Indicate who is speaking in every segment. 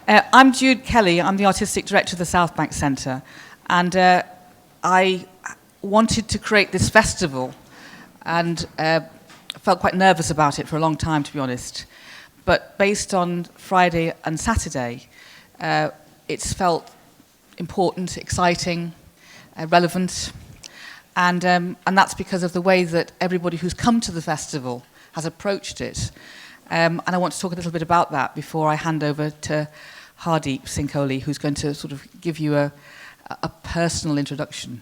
Speaker 1: I'm Jude Kelly. I'm the Artistic Director of the South Bank Centre. And I wanted to create this festival and felt quite nervous about it for a long time, to be honest. But based on Friday and Saturday, it's felt important, exciting, relevant. And that's because of the way that everybody who's come to the festival has approached it. And I want to talk a little bit about that before I hand over to Hardeep Singh Kohli, who's going to sort of give you a personal introduction.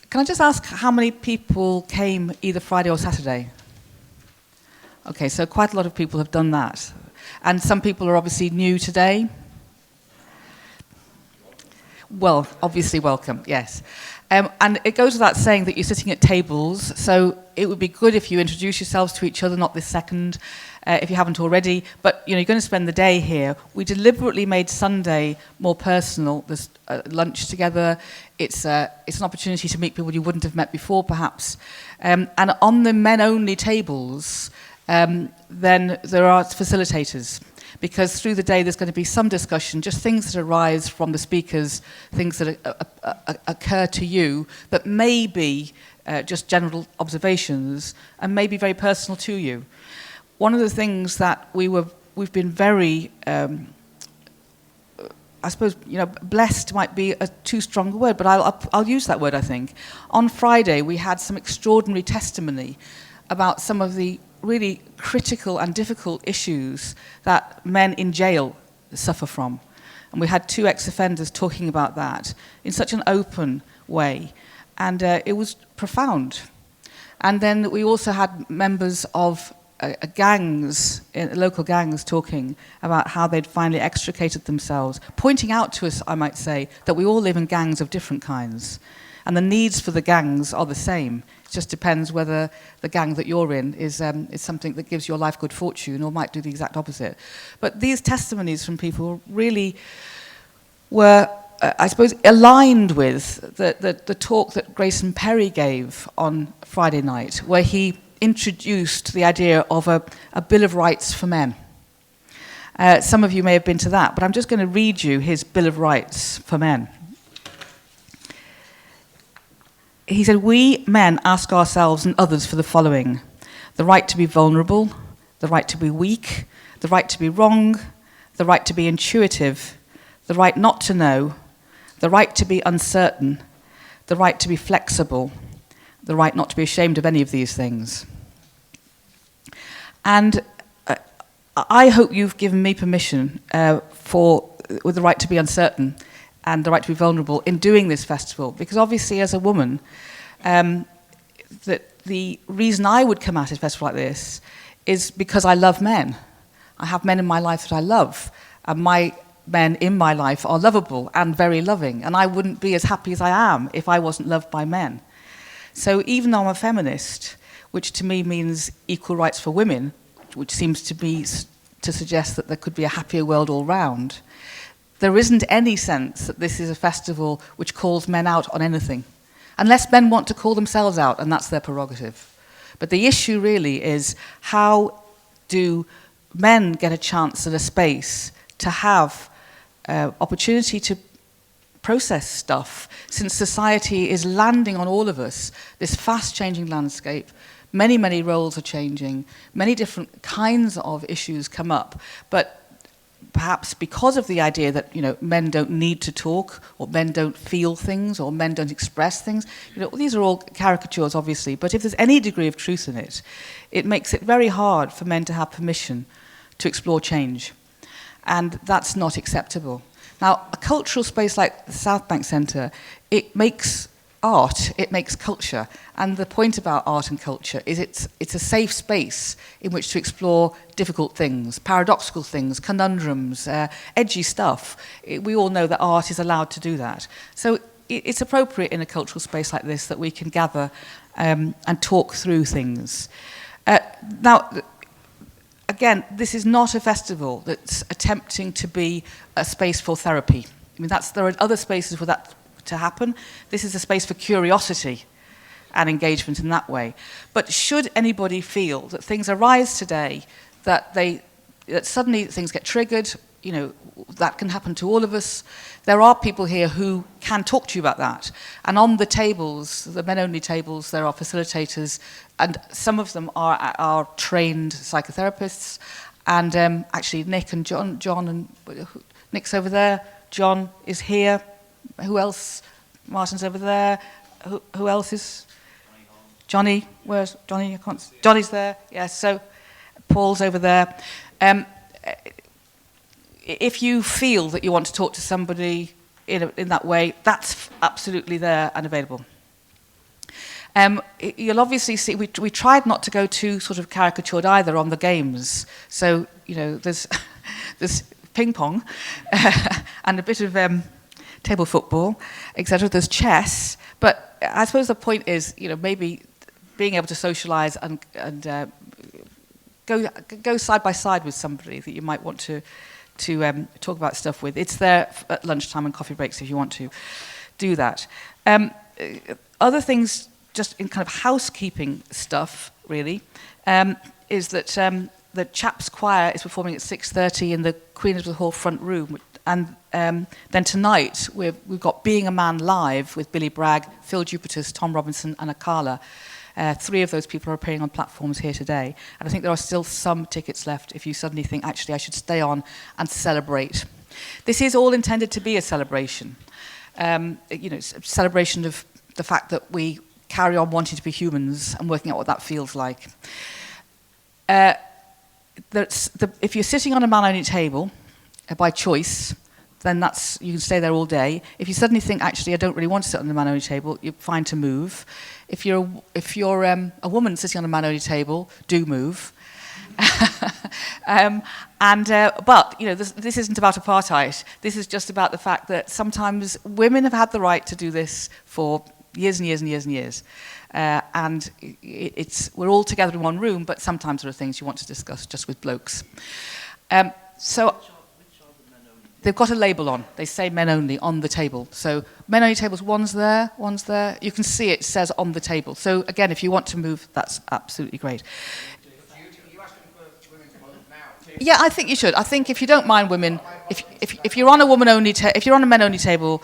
Speaker 1: Can I just ask how many people came either Friday or Saturday? Okay, so quite a lot of people have done that. And some people are obviously new today. Well, obviously welcome, yes. And it goes without saying that you're sitting at tables, so it would be good if you introduce yourselves to each other, not this second, if you haven't already. But you're going to spend the day here. We deliberately made Sunday more personal. There's lunch together. It's an opportunity to meet people you wouldn't have met before, perhaps. And on the men-only tables, then there are facilitators. Because through the day there's going to be some discussion, just things that arise from the speakers, things that occur to you that may be just general observations and may be very personal to you. One of the things that we've been very, I suppose, blessed might be a too strong a word, but I'll use that word, I think. On Friday we had some extraordinary testimony about some of the really critical and difficult issues that men in jail suffer from. And we had 2 ex-offenders talking about that in such an open way. And it was profound. And then we also had members of gangs, local gangs, talking about how they'd finally extricated themselves, pointing out to us, I might say, that we all live in gangs of different kinds. And the needs for the gangs are the same. It just depends whether the gang that you're in is something that gives your life good fortune or might do the exact opposite. But these testimonies from people really were, I suppose, aligned with the talk that Grayson Perry gave on Friday night, where he introduced the idea of a Bill of Rights for men. Some of you may have been to that, but I'm just going to read you his Bill of Rights for men. He said, "We men ask ourselves and others for the following: the right to be vulnerable, the right to be weak, the right to be wrong, the right to be intuitive, the right not to know, the right to be uncertain, the right to be flexible, the right not to be ashamed of any of these things." And I hope you've given me permission with the right to be uncertain and the right to be vulnerable in doing this festival, because obviously as a woman, the reason I would come at a festival like this is because I love men. I have men in my life that I love, and my men in my life are lovable and very loving, and I wouldn't be as happy as I am if I wasn't loved by men. So even though I'm a feminist, which to me means equal rights for women, which seems to suggest that there could be a happier world all round, there isn't any sense that this is a festival which calls men out on anything, unless men want to call themselves out, and that's their prerogative. But the issue really is, how do men get a chance and a space to have opportunity to process stuff, since society is landing on all of us, this fast-changing landscape. Many, many roles are changing, many different kinds of issues come up, but perhaps because of the idea that men don't need to talk, or men don't feel things, or men don't express things. These are all caricatures, obviously, but if there's any degree of truth in it, it makes it very hard for men to have permission to explore change. And that's not acceptable. Now, a cultural space like the South Bank Centre, it makes art, it makes culture. And the point about art and culture is it's a safe space in which to explore difficult things, paradoxical things, conundrums, edgy stuff. We all know that art is allowed to do that. So it's appropriate in a cultural space like this that we can gather and talk through things. Now, again, this is not a festival that's attempting to be a space for therapy. I mean, there are other spaces for that to happen. This is a space for curiosity and engagement in that way. But should anybody feel that things arise today, that suddenly things get triggered, you know, that can happen to all of us. There are people here who can talk to you about that. And on the tables, the men-only tables, there are facilitators, and some of them are trained psychotherapists. And actually, Nick and John and Nick's over there. John is here. Who else? Martin's over there. Who else is? Johnny. Where's Johnny? I can't. Johnny's there. Yes. So Paul's over there. If you feel that you want to talk to somebody in that way, that's absolutely there and available. You'll obviously see, we tried not to go too sort of caricatured either on the games. So, you know, there's ping pong and a bit of table football, etc. There's chess. But I suppose the point is, you know, maybe being able to socialise and go side by side with somebody that you might want to talk about stuff with. It's there at lunchtime and coffee breaks if you want to do that. Other things, just in kind of housekeeping stuff, really, is that the Chaps Choir is performing at 6:30 in the Queen Elizabeth Hall front room. And then tonight, we've got Being a Man live with Billy Bragg, Phil Jupiters, Tom Robinson and Akala. 3 of those people are appearing on platforms here today. And I think there are still some tickets left if you suddenly think, actually, I should stay on and celebrate. This is all intended to be a celebration. You know, it's a celebration of the fact that we carry on wanting to be humans and working out what that feels like. If you're sitting on a man-only table by choice, then you can stay there all day. If you suddenly think, actually, I don't really want to sit on the man-only table, you're fine to move. If you're a woman sitting on a man-only table, do move. But you know, this isn't about apartheid. This is just about the fact that sometimes women have had the right to do this for years and years and years and years. And we're all together in one room, but sometimes there are things you want to discuss just with blokes. So they've got a label on. They say men only on the table. So men only tables, one's there. You can see it says on the table. So again, if you want to move, that's absolutely great. Yeah, I think you should. I think if you don't mind women, if you're on a woman only, if you're on a men only table,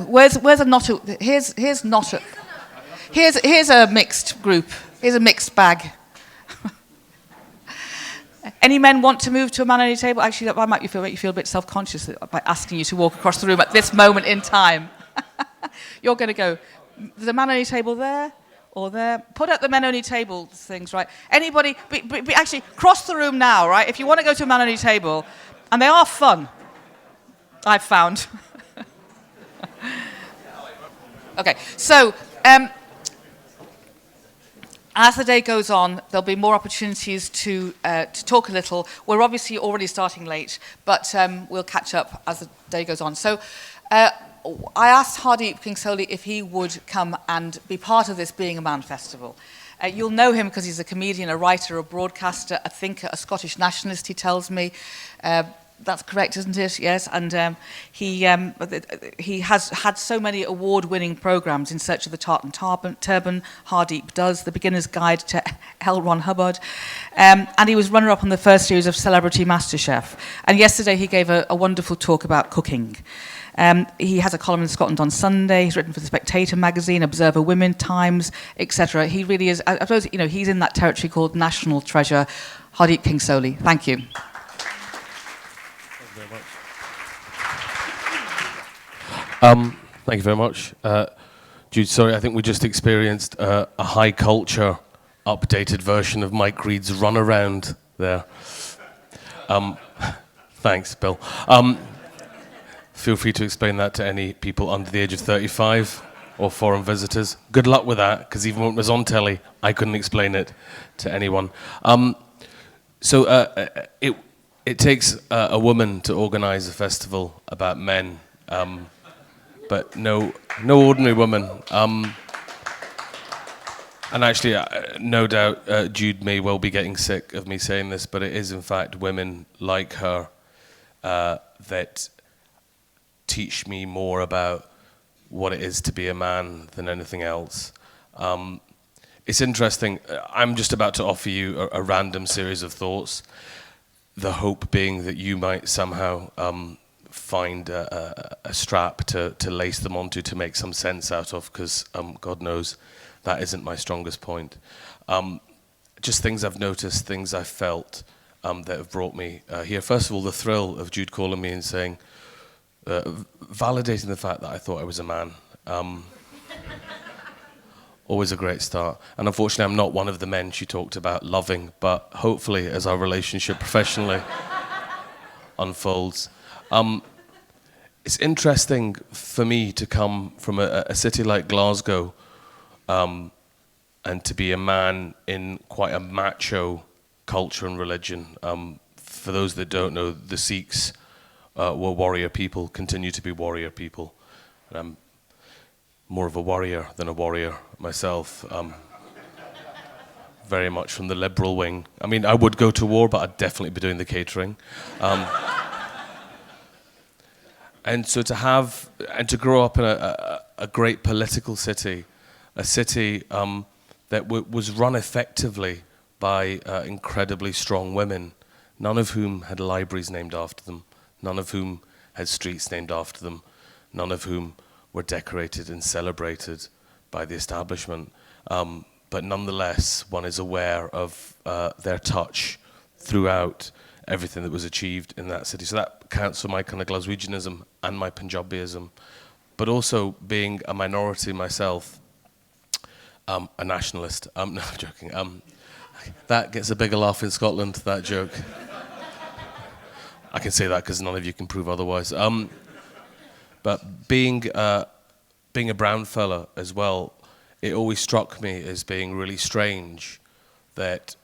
Speaker 1: where's a not a? Here's not a. Here's a mixed group. Here's a mixed bag. Any men want to move to a man only table? Actually, that might make you feel a bit self-conscious by asking you to walk across the room at this moment in time. You're going to go. There's a man only table there. Or there. Put up the men-only table things, right? Anybody, actually, cross the room now, right? If you want to go to a man-only table, and they are fun, I've found. Okay, so as the day goes on, there'll be more opportunities to talk a little. We're obviously already starting late, but we'll catch up as the day goes on. So. I asked Hardeep Singh Kohli if he would come and be part of this Being a Man festival. You'll know him because he's a comedian, a writer, a broadcaster, a thinker, a Scottish nationalist, he tells me. That's correct, isn't it? Yes. And he has had so many award-winning programmes in Search of the Tartan Turban. Hardeep does, The Beginner's Guide to L. Ron Hubbard. And he was runner-up on the first series of Celebrity MasterChef. And yesterday he gave a wonderful talk about cooking. He has a column in Scotland on Sunday. He's written for The Spectator magazine, Observer Women, Times, etc. He really is, I suppose, you know, he's in that territory called national treasure. Hardeep Singh Kohli, thank you.
Speaker 2: Thank you very much. Jude, sorry, I think we just experienced a high culture updated version of Mike Reed's Runaround there. Thanks, Bill. Feel free to explain that to any people under the age of 35 or foreign visitors. Good luck with that, because even when it was on telly, I couldn't explain it to anyone. It takes a woman to organise a festival about men, but no ordinary woman. And actually, no doubt, Jude may well be getting sick of me saying this, but it is in fact women like her that teach me more about what it is to be a man than anything else. It's interesting. I'm just about to offer you a random series of thoughts. the hope being that you might somehow find a strap to lace them onto to make some sense out of, because God knows that isn't my strongest point. Just things I've noticed, things I've felt that have brought me here. First of all, the thrill of Jude calling me and saying, validating the fact that I thought I was a man. Always a great start. And unfortunately, I'm not one of the men she talked about loving, but hopefully, as our relationship professionally unfolds. It's interesting for me to come from a city like Glasgow and to be a man in quite a macho culture and religion. For those that don't know, the Sikhs were warrior people, continue to be warrior people. And I'm more of a warrior than a warrior myself. Very much from the liberal wing. I mean, I would go to war, but I'd definitely be doing the catering. And so to have, and to grow up in a great political city, a city that was run effectively by incredibly strong women, none of whom had libraries named after them, none of whom had streets named after them, none of whom were decorated and celebrated by the establishment. But nonetheless, one is aware of their touch throughout everything that was achieved in that city. So that counts for my kind of Glaswegianism and my Punjabiism. But also being a minority myself, a nationalist. No, I'm joking. That gets a bigger laugh in Scotland, that joke. I can say that because none of you can prove otherwise. But being a brown fella as well, it always struck me as being really strange that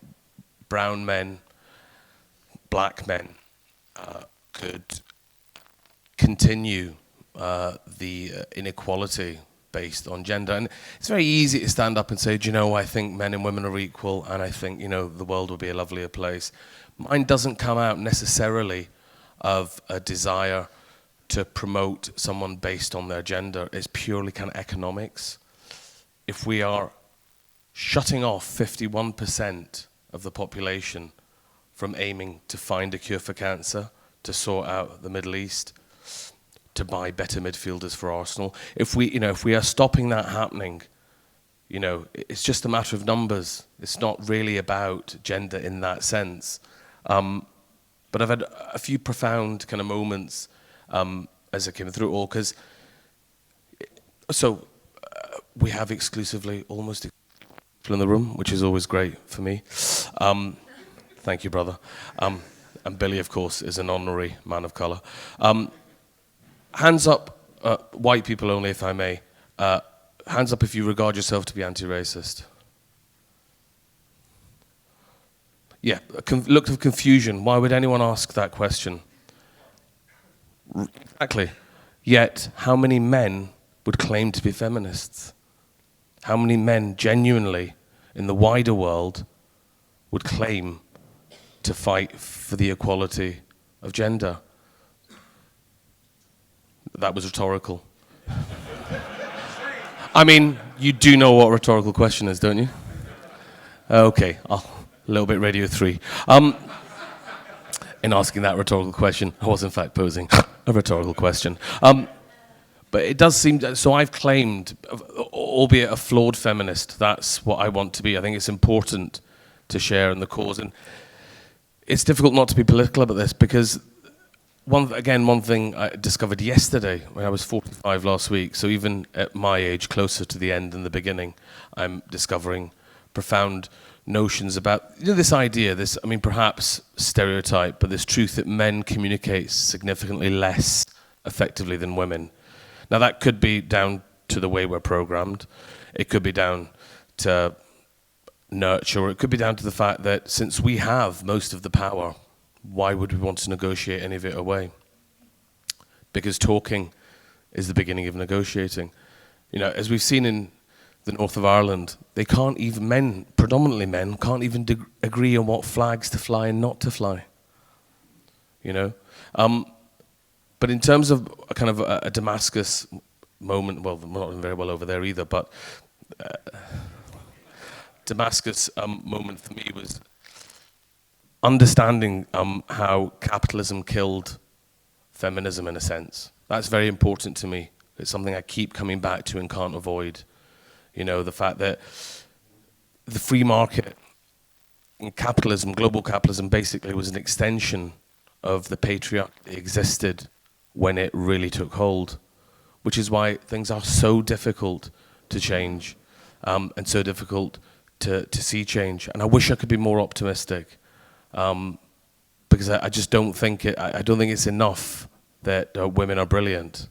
Speaker 2: brown men, black men, could continue the inequality based on gender. And it's very easy to stand up and say, do you know, I think men and women are equal, and I think, you know, the world would be a lovelier place. Mine doesn't come out necessarily of a desire to promote someone based on their gender. It's purely kind of economics. If we are shutting off 51% of the population from aiming to find a cure for cancer, to sort out the Middle East, to buy better midfielders for Arsenal, if we are stopping that happening, you know, it's just a matter of numbers. It's not really about gender in that sense. But I've had a few profound kind of moments as I came through it all, because we have exclusively, almost people in the room, which is always great for me. Thank you, brother. And Billy, of course, is an honorary man of colour. Hands up, white people only, if I may. Hands up if you regard yourself to be anti-racist. Yeah, a look of confusion. Why would anyone ask that question? Exactly. Yet, how many men would claim to be feminists? How many men genuinely, in the wider world, would claim to fight for the equality of gender? That was rhetorical. I mean, you do know what a rhetorical question is, don't you? Okay, a little bit Radio 3. In asking that rhetorical question, I was in fact posing a rhetorical question. But it does seem, so I've claimed, albeit a flawed feminist, that's what I want to be. I think it's important to share in the cause. And it's difficult not to be political about this, because one thing I discovered yesterday when I was 45 last week, so even at my age, closer to the end than the beginning, I'm discovering profound notions about this idea, perhaps stereotype, but this truth that men communicate significantly less effectively than women. Now that could be down to the way we're programmed. It could be down to nurture, or it could be down to the fact that since we have most of the power, why would we want to negotiate any of it away? Because talking is the beginning of negotiating. You know, as we've seen in the north of Ireland, they can't even, predominantly men, can't even agree on what flags to fly and not to fly. You know? But in terms of a kind of a Damascus moment, well, we're not very well over there either, but Damascus moment for me was understanding how capitalism killed feminism in a sense. That's very important to me. It's something I keep coming back to and can't avoid. You know, the fact that the free market and capitalism, global capitalism, basically was an extension of the patriarchy that existed when it really took hold, which is why things are so difficult to change and so difficult to see change. And I wish I could be more optimistic because I just don't think I don't think it's enough that women are brilliant.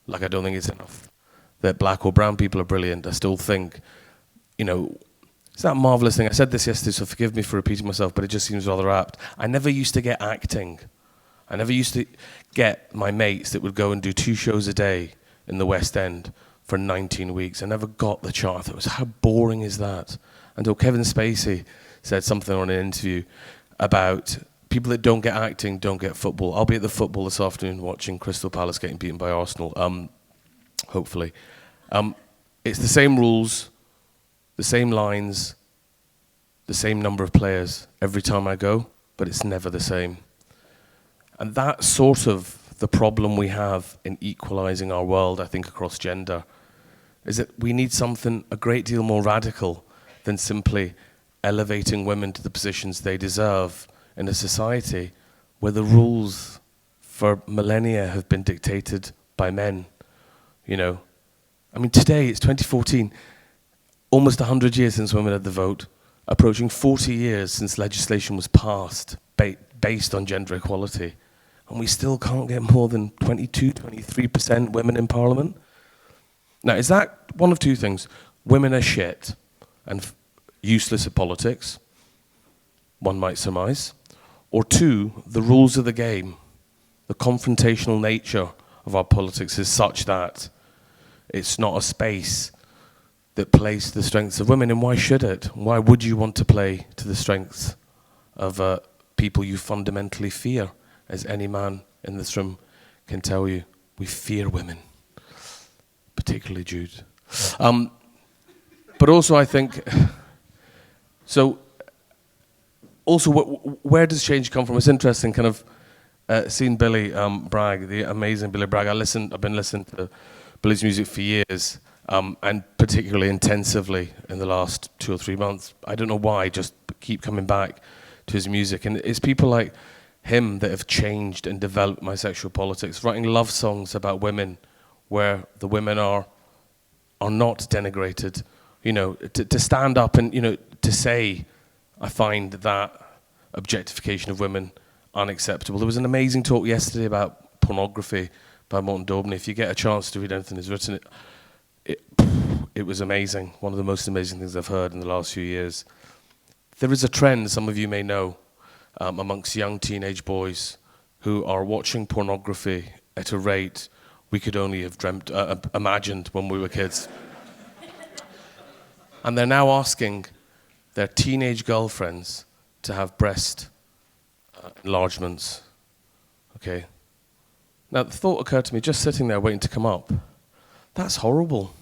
Speaker 2: Like I don't think it's enough that black or brown people are brilliant. I still think, you know, it's that marvelous thing. I said this yesterday, so forgive me for repeating myself, but it just seems rather apt. I never used to get acting. I never used to get my mates that would go and do 2 shows a day in the West End for 19 weeks. I never got the chance. I thought, it was, how boring is that? Until Kevin Spacey said something on an interview about people that don't get acting don't get football. I'll be at the football this afternoon watching Crystal Palace getting beaten by Arsenal, hopefully. It's the same rules, the same lines, the same number of players every time I go, but it's never the same. And that's sort of the problem we have in equalizing our world, I think, across gender, is that we need something a great deal more radical than simply elevating women to the positions they deserve in a society where the rules for millennia have been dictated by men, you know. I mean, today, it's 2014, almost 100 years since women had the vote, approaching 40 years since legislation was passed based on gender equality, and we still can't get more than 22, 23% women in Parliament. Now, is that one of 2 things? Women are shit and useless at politics, one might surmise, or 2, the rules of the game, the confrontational nature of our politics is such that it's not a space that plays to the strengths of women, and why should it? Why would you want to play to the strengths of people you fundamentally fear, as any man in this room can tell you? We fear women, particularly Jude. But also I think, so also where does change come from? It's interesting, kind of seeing Billy Bragg, the amazing Billy Bragg. I've been listening to Billy's music for years, and particularly intensively in the last 2 or 3 months. I don't know why, just keep coming back to his music. And it's people like him that have changed and developed my sexual politics, writing love songs about women where the women are not denigrated. You know, to stand up and, you know, to say, I find that objectification of women unacceptable. There was an amazing talk yesterday about pornography by Morton Daubney. If you get a chance to read anything he's written, it was amazing. One of the most amazing things I've heard in the last few years. There is a trend, some of you may know, amongst young teenage boys who are watching pornography at a rate we could only have imagined when we were kids. And they're now asking their teenage girlfriends to have breast enlargements. Okay. Now, the thought occurred to me, just sitting there waiting to come up, that's horrible.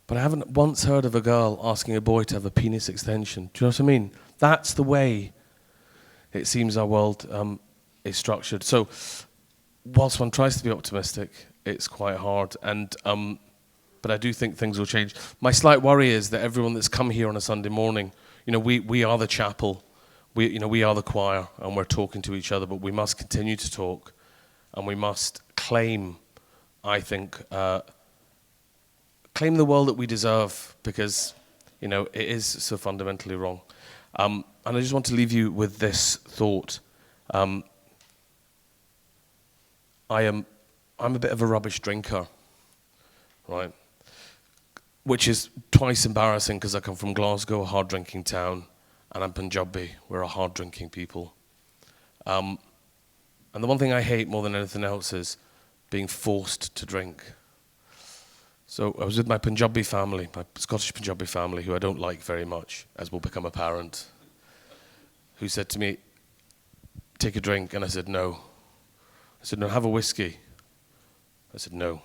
Speaker 2: But I haven't once heard of a girl asking a boy to have a penis extension. Do you know what I mean? That's the way it seems our world is structured. So, whilst one tries to be optimistic, it's quite hard. And but I do think things will change. My slight worry is that everyone that's come here on a Sunday morning, you know, we are the chapel, we are the choir, and we're talking to each other. But we must continue to talk, and we must claim, I think, claim the world that we deserve, because, you know, it is so fundamentally wrong. And I just want to leave you with this thought. I'm a bit of a rubbish drinker, right? Which is twice embarrassing because I come from Glasgow, a hard drinking town, and I'm Punjabi. We're a hard drinking people. And the one thing I hate more than anything else is being forced to drink. So I was with my Punjabi family, my Scottish Punjabi family, who I don't like very much, as will become apparent, who said to me, take a drink, and I said no. I said, no, have a whiskey. I said no.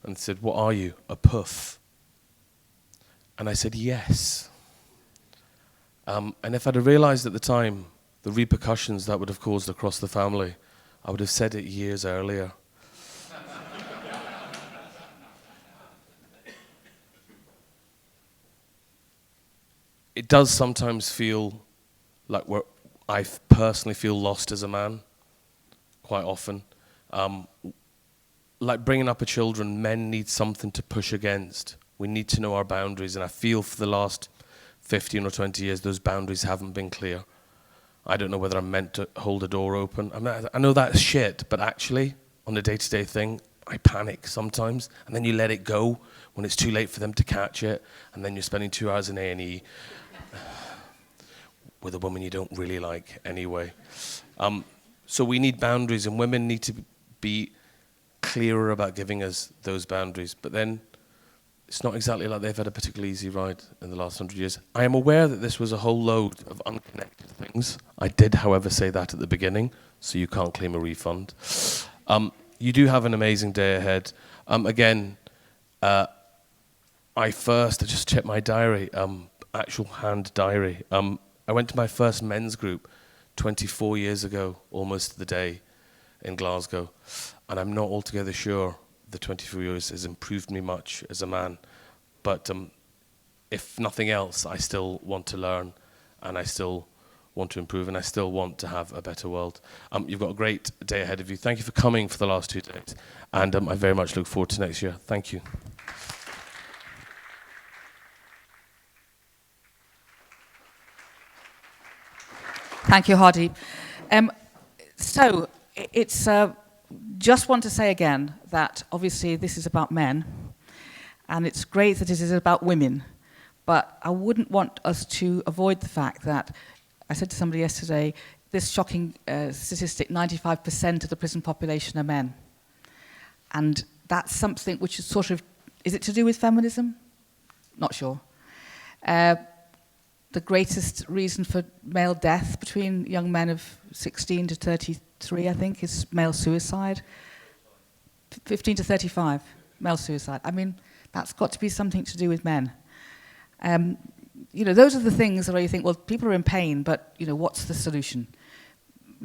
Speaker 2: And they said, what are you, a puff? And I said, yes. And if I'd have realized at the time the repercussions that would have caused across the family, I would have said it years earlier. It does sometimes feel like I personally feel lost as a man, quite often. Like bringing up a children, men need something to push against. We need to know our boundaries, and I feel for the last 15 or 20 years, those boundaries haven't been clear. I don't know whether I'm meant to hold a door open. I know that's shit, but actually, on a day-to-day thing, I panic sometimes, and then you let it go when it's too late for them to catch it, and then you're spending 2 hours in A&E with a woman you don't really like anyway. So we need boundaries, and women need to be clearer about giving us those boundaries. But then it's not exactly like they've had a particularly easy ride in the last 100 years. I am aware that this was a whole load of unconnected things. I did, however, say that at the beginning, so you can't claim a refund. You do have an amazing day ahead. Again, I just checked my diary, actual hand diary. I went to my first men's group 24 years ago, almost the day, in Glasgow. And I'm not altogether sure the 24 years has improved me much as a man. But if nothing else, I still want to learn, and I still want to improve, and I still want to have a better world. You've got a great day ahead of you. Thank you for coming for the last 2 days. And I very much look forward to next year. Thank you.
Speaker 1: Thank you, Hardeep. So it's just want to say again that obviously this is about men, and it's great that it is about women, but I wouldn't want us to avoid the fact that, I said to somebody yesterday, this shocking statistic, 95% of the prison population are men. And that's something which is sort of, is it to do with feminism? Not sure. The greatest reason for male death between young men of 16 to 33, I think, is male suicide. 15 to 35, male suicide. I mean, that's got to be something to do with men. Those are the things where you think, well, people are in pain, but, what's the solution?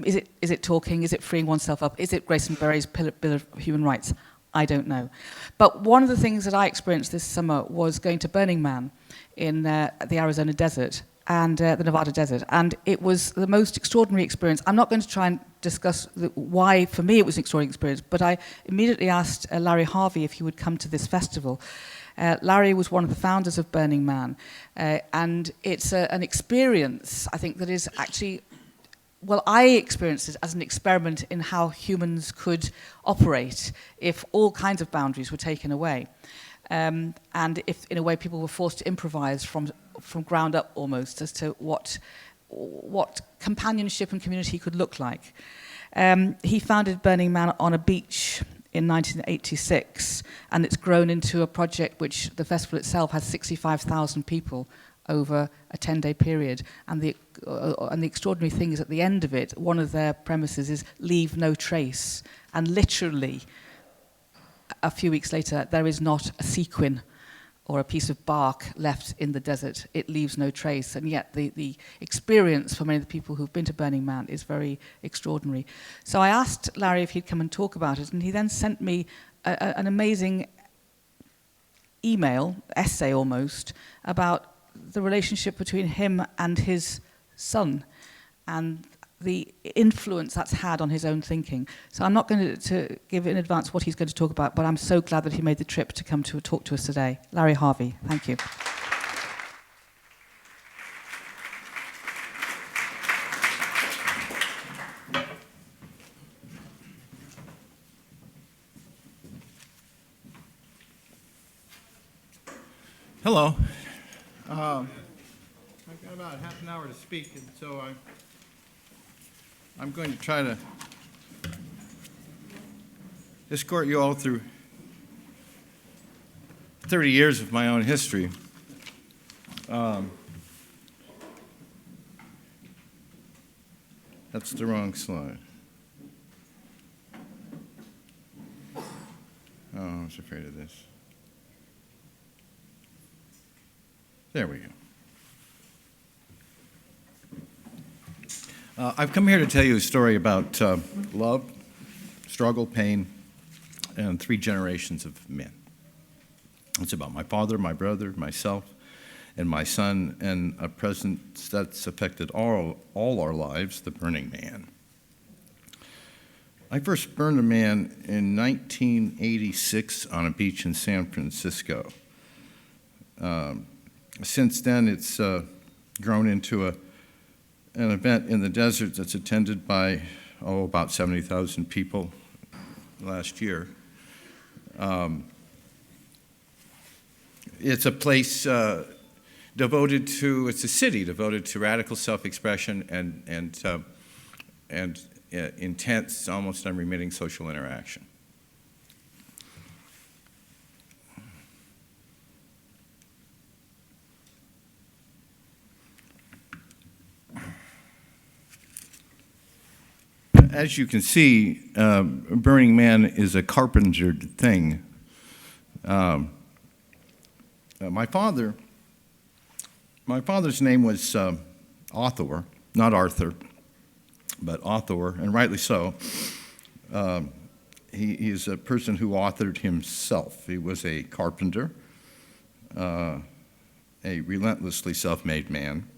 Speaker 1: Is it talking? Is it freeing oneself up? Is it Grayson Berry's Bill of Human Rights? I don't know. But one of the things that I experienced this summer was going to Burning Man in the Arizona desert and the Nevada desert. And it was the most extraordinary experience. I'm not going to try and discuss why, for me, it was an extraordinary experience, but I immediately asked Larry Harvey if he would come to this festival. Larry was one of the founders of Burning Man. And it's an experience, I think, that is actually... Well, I experienced it as an experiment in how humans could operate if all kinds of boundaries were taken away. And if, in a way, people were forced to improvise from ground up almost as to what companionship and community could look like. He founded Burning Man on a beach in 1986, and it's grown into a project which the festival itself has 65,000 people over a 10-day period. And the extraordinary thing is, at the end of it, one of their premises is leave no trace. And literally, a few weeks later, there is not a sequin or a piece of bark left in the desert. It leaves no trace. And yet the experience for many of the people who've been to Burning Man is very extraordinary. So I asked Larry if he'd come and talk about it, and he then sent me an amazing email, essay almost, about the relationship between him and his son and the influence that's had on his own thinking. So I'm not going to give in advance what he's going to talk about, but I'm so glad that he made the trip to come to talk to us today. Larry Harvey, thank you.
Speaker 3: Hello. I've got about half an hour to speak, and so I'm going to try to escort you all through 30 years of my own history. That's the wrong slide. Oh, I was afraid of this. There we go. I've come here to tell you a story about love, struggle, pain, and 3 generations of men. It's about my father, my brother, myself, and my son, and a presence that's affected all our lives, the burning man. I first burned a man in 1986 on a beach in San Francisco. Since then, it's grown into an event in the desert that's attended by, about 70,000 people last year. It's a place it's a city devoted to radical self-expression and intense, almost unremitting social interaction. As you can see, Burning Man is a carpentered thing. My father's name was Author, not Arthur, but Author, and rightly so. He is a person who authored himself. He was a carpenter, a relentlessly self-made man.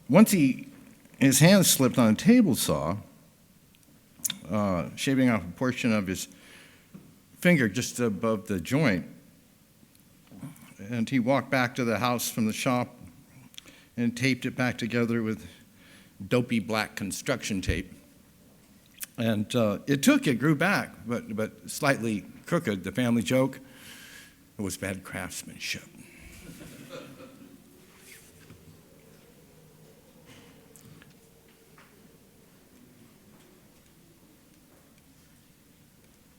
Speaker 3: Once his hand slipped on a table saw, shaving off a portion of his finger just above the joint. And he walked back to the house from the shop and taped it back together with dopey black construction tape. And it grew back, but slightly crooked. The family joke, it was bad craftsmanship.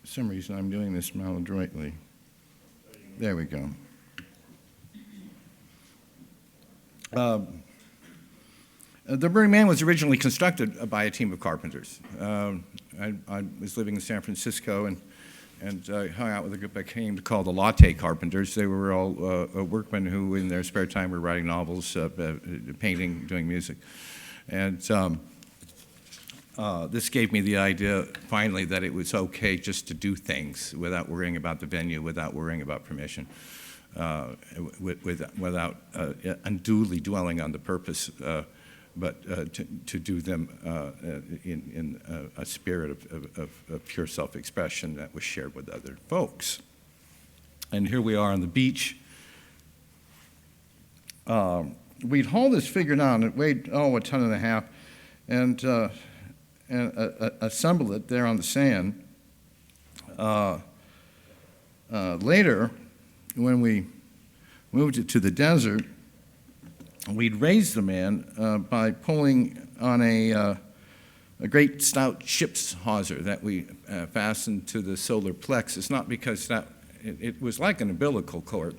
Speaker 3: For some reason, I'm doing this maladroitly. There we go. The Burning Man was originally constructed by a team of carpenters. I was living in San Francisco and hung out with a group I came to call the Latte Carpenters. They were all workmen who, in their spare time, were writing novels, painting, doing music. And this gave me the idea, finally, that it was okay just to do things without worrying about the venue, without worrying about permission. Without unduly dwelling on the purpose, but to do them in a spirit of pure self-expression that was shared with other folks. And here we are on the beach. We'd haul this figure down. It weighed, 1.5 tons, and assemble it there on the sand. Later, when we moved it to the desert, we'd raise the man by pulling on a great stout ship's hawser that we fastened to the solar plexus, not because it was like an umbilical cord,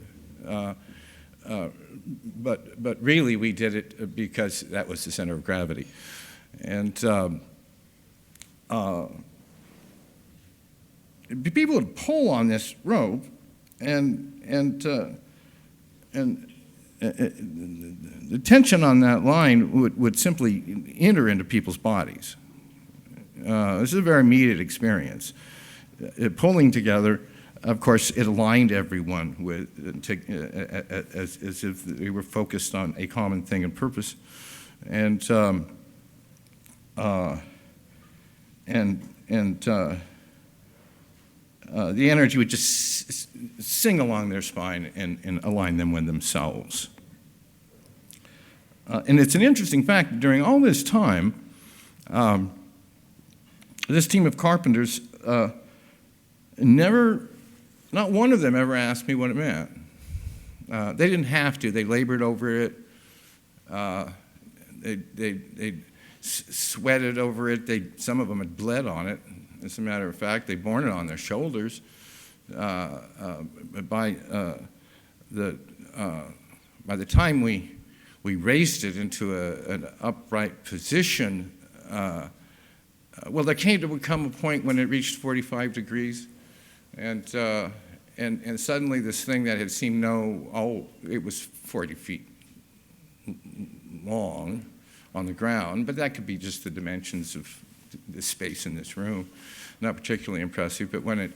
Speaker 3: but really we did it because that was the center of gravity. And people would pull on this rope, and the tension on that line would simply enter into people's bodies. This is a very immediate experience. Pulling together, of course, it aligned everyone as if they were focused on a common thing and purpose, and the energy would just sing along their spine and align them with themselves. And it's an interesting fact that during all this time, this team of carpenters not one of them ever asked me what it meant. They didn't have to. They labored over it. They sweated over it. Some of them had bled on it. As a matter of fact, they borne it on their shoulders. By the time we raised it into an upright position, there came to become a point when it reached 45 degrees, and suddenly this thing that had seemed it was 40 feet long, on the ground, but that could be just the dimensions of the space in this room. Not particularly impressive, but when it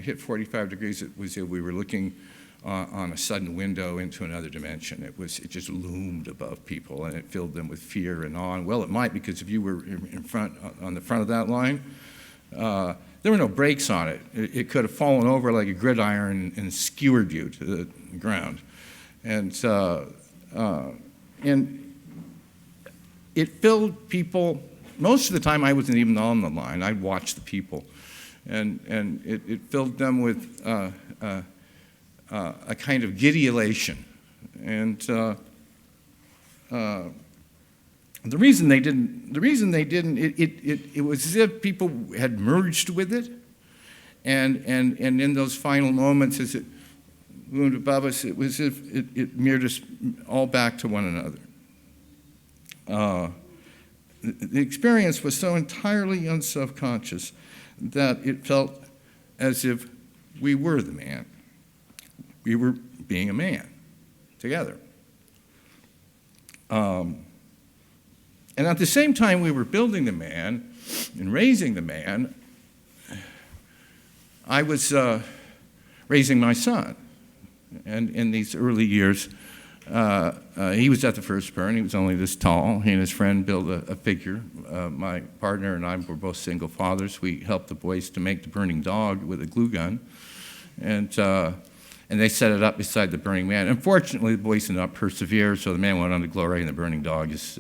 Speaker 3: hit 45 degrees, it was we were looking on a sudden window into another dimension. It just loomed above people, and it filled them with fear and awe. And well, it might, because if you were on the front of that line, there were no brakes on it. It could have fallen over like a gridiron and skewered you to the ground. And it filled people. Most of the time, I wasn't even on the line. I'd watch the people, and it filled them with a kind of giddy elation. And the reason they didn't, it was as if people had merged with it, and in those final moments, as it loomed above us, it was as if it mirrored us all back to one another. The experience was so entirely unselfconscious that it felt as if we were the man. We were being a man together. And at the same time we were building the man and raising the man, I was raising my son. And in these early years, he was at the first burn. He was only this tall. He and his friend built a figure. My partner and I were both single fathers. We helped the boys to make the burning dog with a glue gun. And they set it up beside the burning man. Unfortunately, the boys did not persevere, so the man went on to glory, and the burning dog has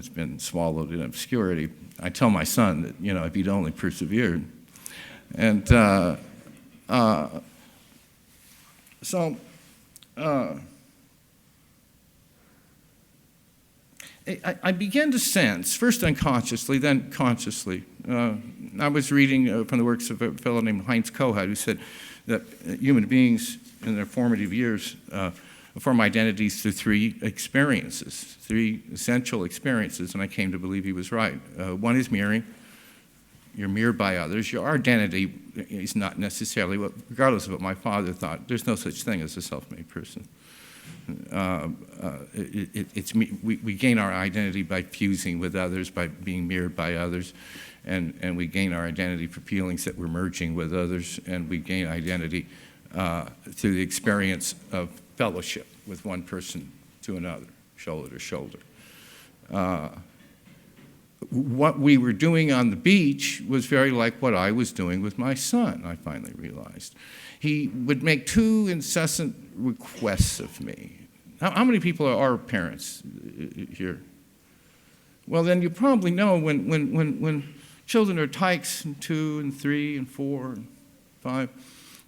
Speaker 3: been swallowed in obscurity. I tell my son that, if he'd only persevered. And so I began to sense, first unconsciously, then consciously. I was reading from the works of a fellow named Heinz Kohli, who said that human beings in their formative years form identities through three experiences, three essential experiences, and I came to believe he was right. One is mirroring. You're mirrored by others. Your identity is not necessarily, regardless of what my father thought, there's no such thing as a self-made person. We gain our identity by fusing with others, by being mirrored by others, and we gain our identity for feelings that we're merging with others, and we gain identity through the experience of fellowship with one person to another, shoulder to shoulder. What we were doing on the beach was very like what I was doing with my son, I finally realized. He would make two incessant requests of me. How many people are parents here? Well, then you probably know when children are tykes, 2 and 3 and 4 and 5,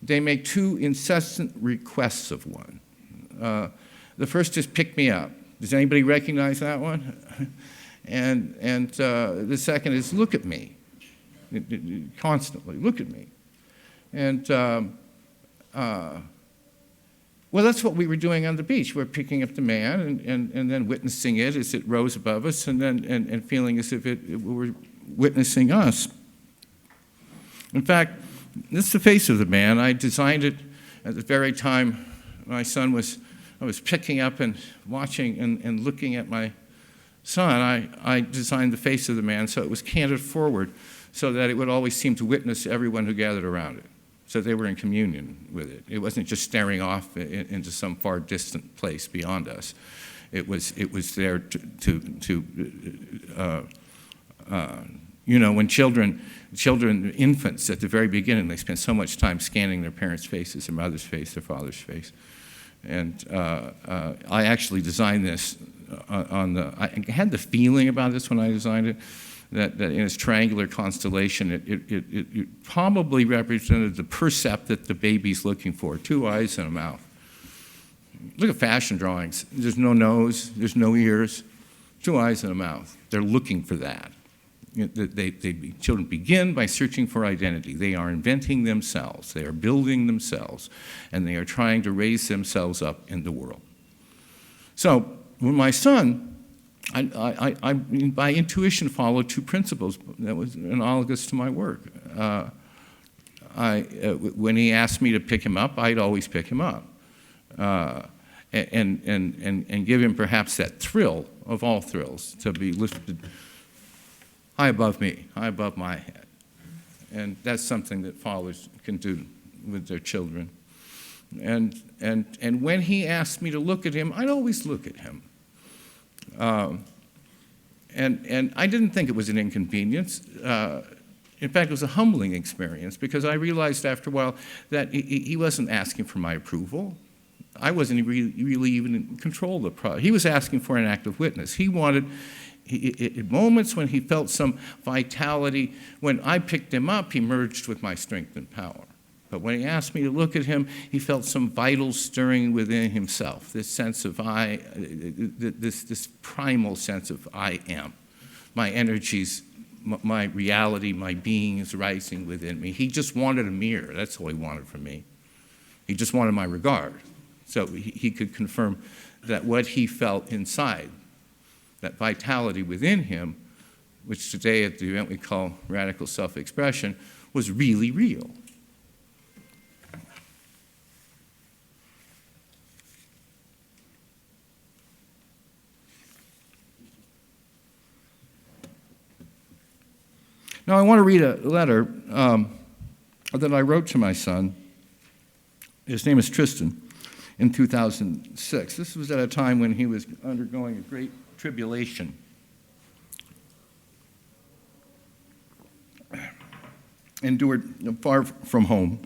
Speaker 3: they make two incessant requests of one. The first is pick me up. Does anybody recognize that one? And the second is look at me, constantly, look at me. And well, that's what we were doing on the beach. We're picking up the man and then witnessing it as it rose above us, and then feeling as if it were witnessing us. In fact, this is the face of the man. I designed it at the very time my son I was picking up and watching and looking at my son. I designed the face of the man so it was canted forward so that it would always seem to witness everyone who gathered around it, so they were in communion with it. It wasn't just staring off into some far distant place beyond us. It was there when infants at the very beginning, they spend so much time scanning their parents' faces, their mother's face, their father's face. And I actually designed this I had the feeling about this when I designed it, that in its triangular constellation, it probably represented the percept that the baby's looking for, 2 eyes and a mouth. Look at fashion drawings. There's no nose, there's no ears, 2 eyes and a mouth. They're looking for that. Children begin by searching for identity. They are inventing themselves. They are building themselves. And they are trying to raise themselves up in the world. So when my son, I by intuition followed 2 principles that was analogous to my work. When he asked me to pick him up, I'd always pick him up. and give him perhaps that thrill of all thrills, to be lifted high above me, high above my head. And that's something that fathers can do with their children. And when he asked me to look at him, I'd always look at him. And I didn't think it was an inconvenience. In fact, it was a humbling experience, because I realized after a while that he wasn't asking for my approval. I wasn't really even in control of the process. He was asking for an active witness. He wanted, in moments when he felt some vitality, when I picked him up, he merged with my strength and power. But when he asked me to look at him, he felt some vital stirring within himself, this sense of this primal sense of I am. My energies, my reality, my being is rising within me. He just wanted a mirror. That's all he wanted from me. He just wanted my regard. So he could confirm that what he felt inside, that vitality within him, which today at the event we call radical self-expression, was really real. Now I want to read a letter that I wrote to my son. His name is Tristan. In 2006. This was at a time when he was undergoing a great tribulation. Endured far from home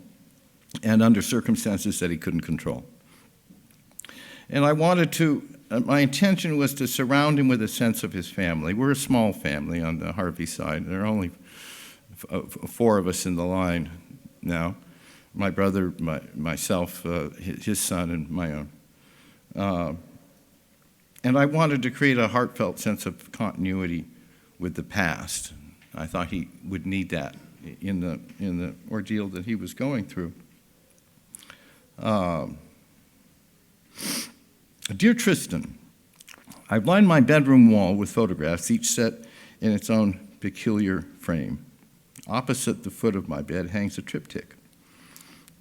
Speaker 3: and under circumstances that he couldn't control. And my intention was to surround him with a sense of his family. We're a small family on the Harvey side. There are only 4 of us in the line now. My brother, myself, his son, and my own. And I wanted to create a heartfelt sense of continuity with the past. I thought he would need that in the ordeal that he was going through. Dear Tristan, I've lined my bedroom wall with photographs, each set in its own peculiar frame. Opposite the foot of my bed hangs a triptych.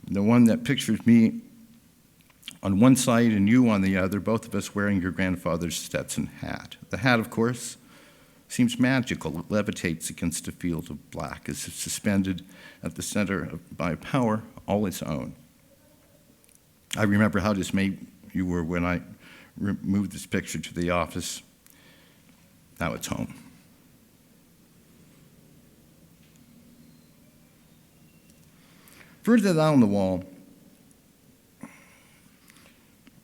Speaker 3: The one that pictures me on one side and you on the other, both of us wearing your grandfather's Stetson hat. The hat, of course, seems magical. It levitates against a field of black as if suspended at the center by a power all its own. I remember how dismayed you were when I moved this picture to the office. Now it's home. Further down the wall,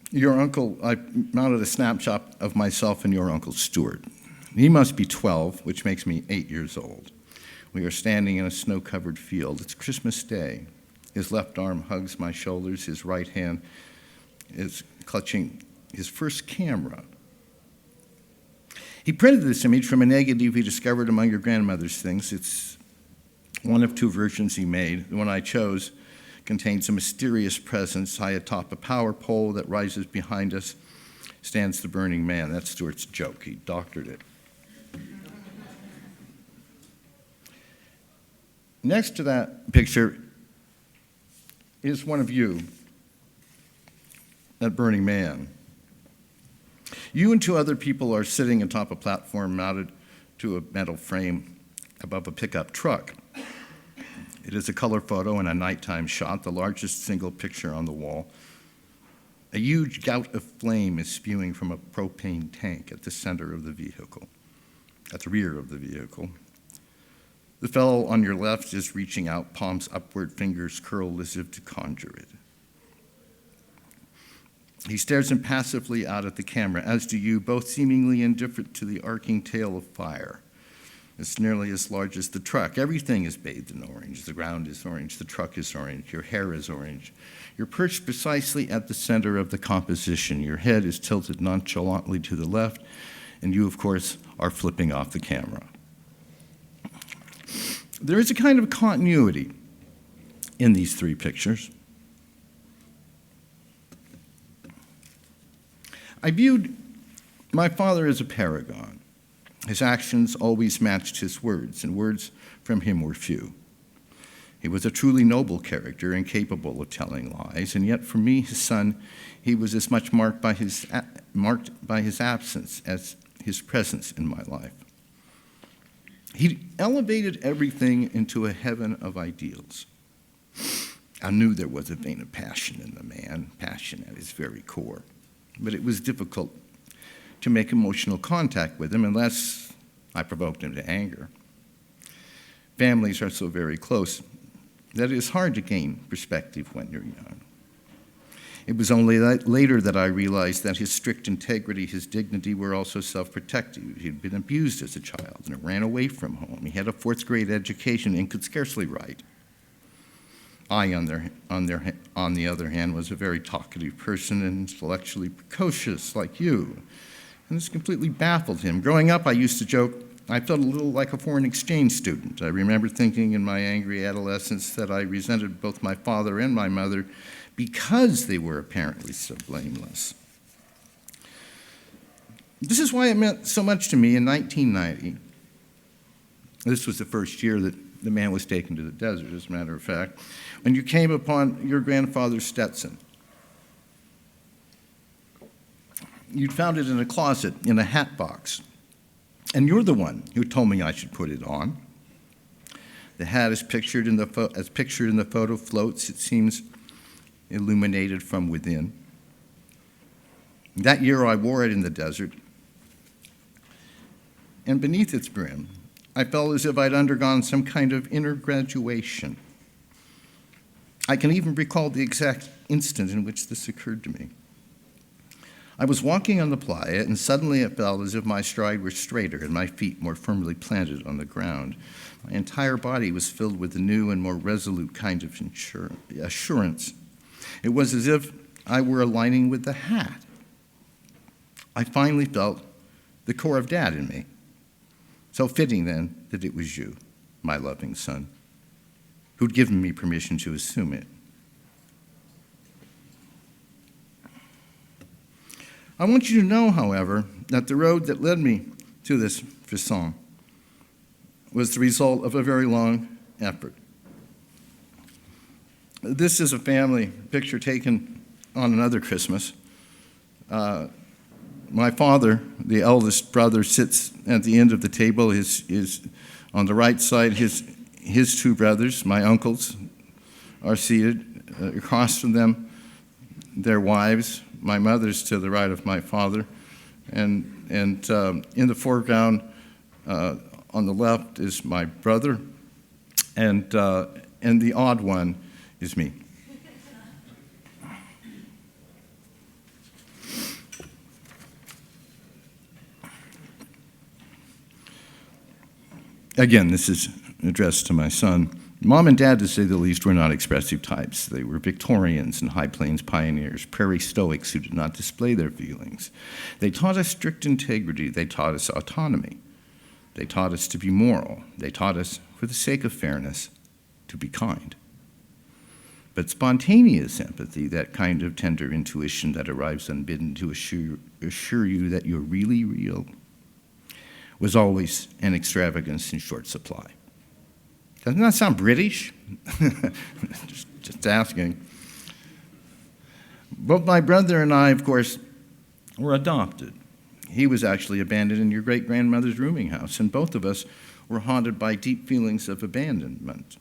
Speaker 3: your uncle, I mounted a snapshot of myself and your Uncle Stuart. He must be 12, which makes me 8 years old. We are standing in a snow-covered field. It's Christmas Day. His left arm hugs my shoulders. His right hand is clutching his first camera. He printed this image from a negative he discovered among your grandmother's things. It's one of 2 versions he made. The one I chose contains a mysterious presence. High atop a power pole that rises behind us stands the burning man. That's Stuart's joke. He doctored it. Next to that picture is one of you, that burning man. You and 2 other people are sitting atop a platform mounted to a metal frame above a pickup truck. It is a color photo and a nighttime shot, the largest single picture on the wall. A huge gout of flame is spewing from a propane tank at the center of the vehicle, at the rear of the vehicle. The fellow on your left is reaching out, palms upward, fingers curled as if to conjure it. He stares impassively out at the camera, as do you, both seemingly indifferent to the arcing tail of fire. It's nearly as large as the truck. Everything is bathed in orange. The ground is orange. The truck is orange. Your hair is orange. You're perched precisely at the center of the composition. Your head is tilted nonchalantly to the left, and you, of course, are flipping off the camera. There is a kind of continuity in these 3 pictures. I viewed my father as a paragon. His actions always matched his words, and words from him were few. He was a truly noble character, incapable of telling lies, and yet for me, his son, he was as much marked by his absence as his presence in my life. He elevated everything into a heaven of ideals. I knew there was a vein of passion in the man, passion at his very core. But it was difficult to make emotional contact with him unless I provoked him to anger. Families are so very close that it is hard to gain perspective when you're young. It was only later that I realized that his strict integrity, his dignity were also self-protective. He had been abused as a child and ran away from home. He had a fourth grade education and could scarcely write. I, on the other hand, was a very talkative person and intellectually precocious like you. And this completely baffled him. Growing up, I used to joke, I felt a little like a foreign exchange student. I remember thinking in my angry adolescence that I resented both my father and my mother because they were apparently so blameless. This is why it meant so much to me in 1990. This was the first year that the man was taken to the desert, as a matter of fact, when you came upon your grandfather's Stetson. You'd found it in a closet in a hat box, and you're the one who told me I should put it on. The hat is pictured in the photo floats. It seems illuminated from within. That year I wore it in the desert, and beneath its brim, I felt as if I'd undergone some kind of inner graduation. I can even recall the exact instant in which this occurred to me. I was walking on the playa, and suddenly it felt as if my stride were straighter and my feet more firmly planted on the ground. My entire body was filled with a new and more resolute kind of assurance. It was as if I were aligning with the hat. I finally felt the core of Dad in me. So fitting, then, that it was you, my loving son, who'd given me permission to assume it. I want you to know, however, that the road that led me to this frisson was the result of a very long effort. This is a family picture taken on another Christmas. My father, the eldest brother, sits at the end of the table. His on the right side, his two brothers, my uncles, are seated. Across from them, their wives. My mother's to the right of my father. And in the foreground, on the left, is my brother. And the odd one is me. Again, this is addressed to my son. Mom and Dad, to say the least, were not expressive types. They were Victorians and High Plains pioneers, prairie stoics who did not display their feelings. They taught us strict integrity. They taught us autonomy. They taught us to be moral. They taught us, for the sake of fairness, to be kind. But spontaneous empathy, that kind of tender intuition that arrives unbidden to assure you that you're really real, was always an extravagance in short supply. Doesn't that sound British? just asking. Both my brother and I, of course, were adopted. He was actually abandoned in your great-grandmother's rooming house, and both of us were haunted by deep feelings of abandonment.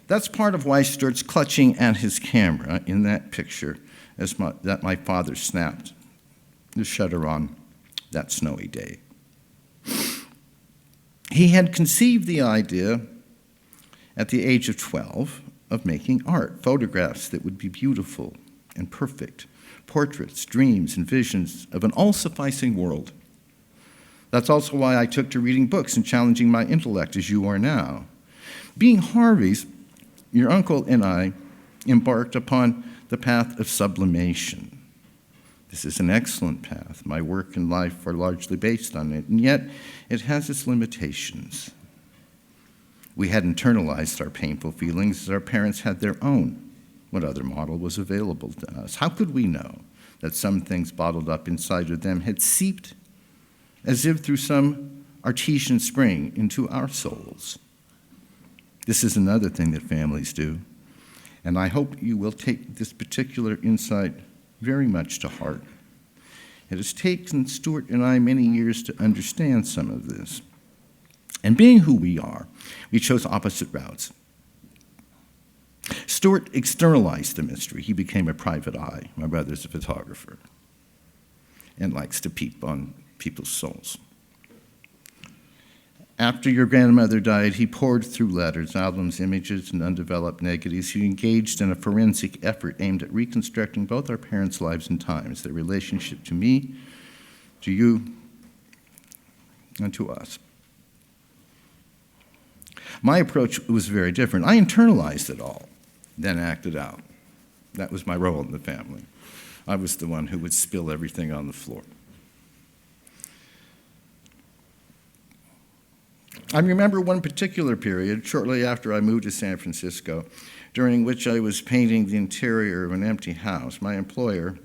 Speaker 3: That's part of why Stuart's clutching at his camera in that picture that my father snapped the shutter on that snowy day. He had conceived the idea at the age of 12 of making art, photographs that would be beautiful and perfect, portraits, dreams, and visions of an all-sufficing world. That's also why I took to reading books and challenging my intellect as you are now. Being Harvey's, your uncle and I embarked upon the path of sublimation. This is an excellent path. My work and life are largely based on it, and yet it has its limitations. We had internalized our painful feelings as our parents had their own. What other model was available to us? How could we know that some things bottled up inside of them had seeped as if through some artesian spring into our souls. This is another thing that families do, and I hope you will take this particular insight very much to heart. It has taken Stuart and I many years to understand some of this. And being who we are, we chose opposite routes. Stuart externalized the mystery. He became a private eye. My brother's a photographer and likes to peep on people's souls. After your grandmother died, he poured through letters, albums, images, and undeveloped negatives. He engaged in a forensic effort aimed at reconstructing both our parents' lives and times, their relationship to me, to you, and to us. My approach was very different. I internalized it all, then acted out. That was my role in the family. I was the one who would spill everything on the floor. I remember one particular period, shortly after I moved to San Francisco, during which I was painting the interior of an empty house. My employer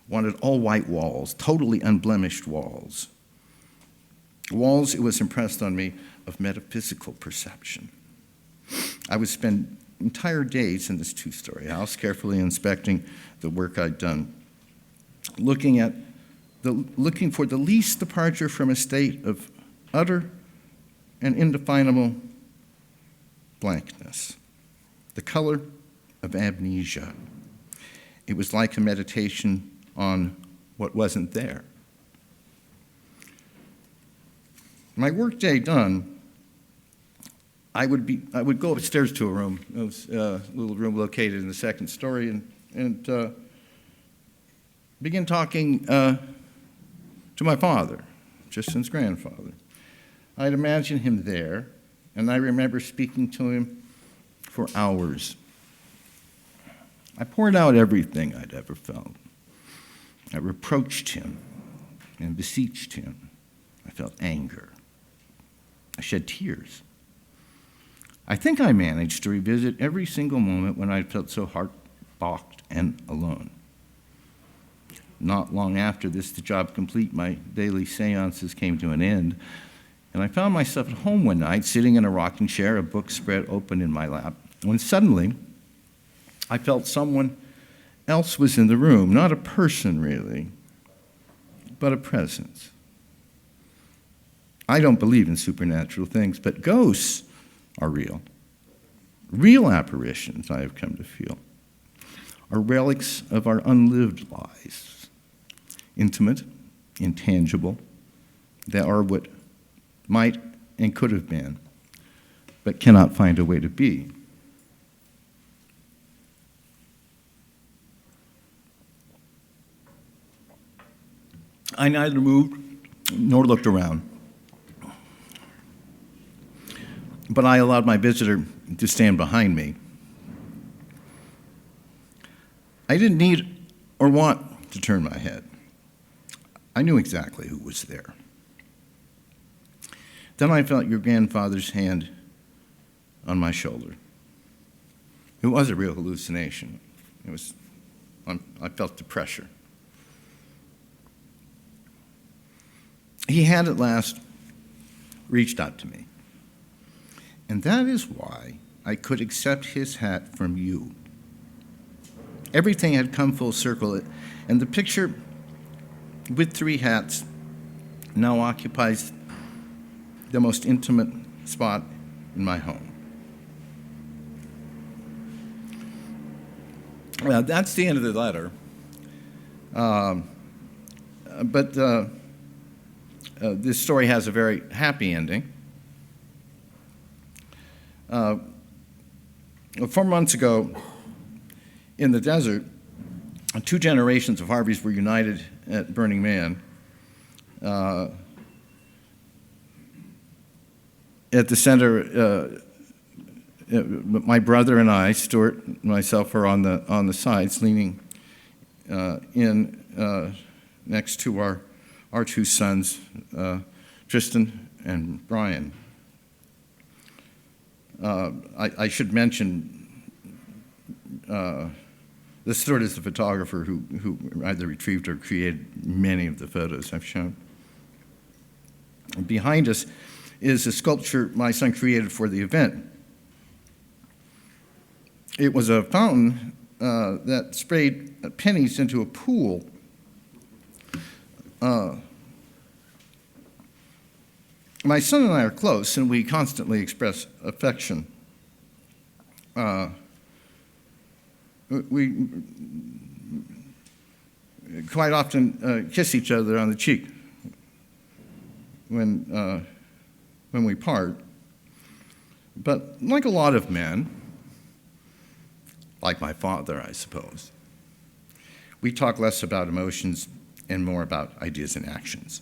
Speaker 3: wanted all white walls, totally unblemished walls. Walls, it was impressed on me, of metaphysical perception. I would spend entire days in this two-story house, carefully inspecting the work I'd done, looking for the least departure from a state of utter and indefinable blankness, the color of amnesia. It was like a meditation on what wasn't there. My workday done, I would go upstairs to a room. It was a little room located in the second story, and begin talking to my father, Tristan's grandfather. I'd imagine him there, and I remember speaking to him for hours. I poured out everything I'd ever felt. I reproached him and beseeched him. I felt anger. I shed tears. I think I managed to revisit every single moment when I felt so heart-balked and alone. Not long after this, the job complete, my daily seances came to an end, and I found myself at home one night, sitting in a rocking chair, a book spread open in my lap, when suddenly I felt someone else was in the room, not a person really, but a presence. I don't believe in supernatural things, but ghosts are real. Real apparitions, I have come to feel, are relics of our unlived lives, intimate, intangible, that are what might and could have been, but cannot find a way to be. I neither moved nor looked around, but I allowed my visitor to stand behind me. I didn't need or want to turn my head. I knew exactly who was there. Then I felt your grandfather's hand on my shoulder. It was a real hallucination. I felt the pressure. He had at last reached out to me. And that is why I could accept his hat from you. Everything had come full circle, and the picture with 3 hats now occupies the most intimate spot in my home. Well, that's the end of the letter. But this story has a very happy ending. 4 months ago, in the desert, 2 generations of Harveys were united at Burning Man. At the center, my brother and I, Stuart and myself, are on the sides, leaning in next to our 2 sons, Tristan and Brian. I should mention that Stuart is the photographer who either retrieved or created many of the photos I've shown. Behind us is a sculpture my son created for the event. It was a fountain that sprayed pennies into a pool. My son and I are close, and we constantly express affection. We quite often kiss each other on the cheek when we part. But like a lot of men, like my father, I suppose, we talk less about emotions and more about ideas and actions.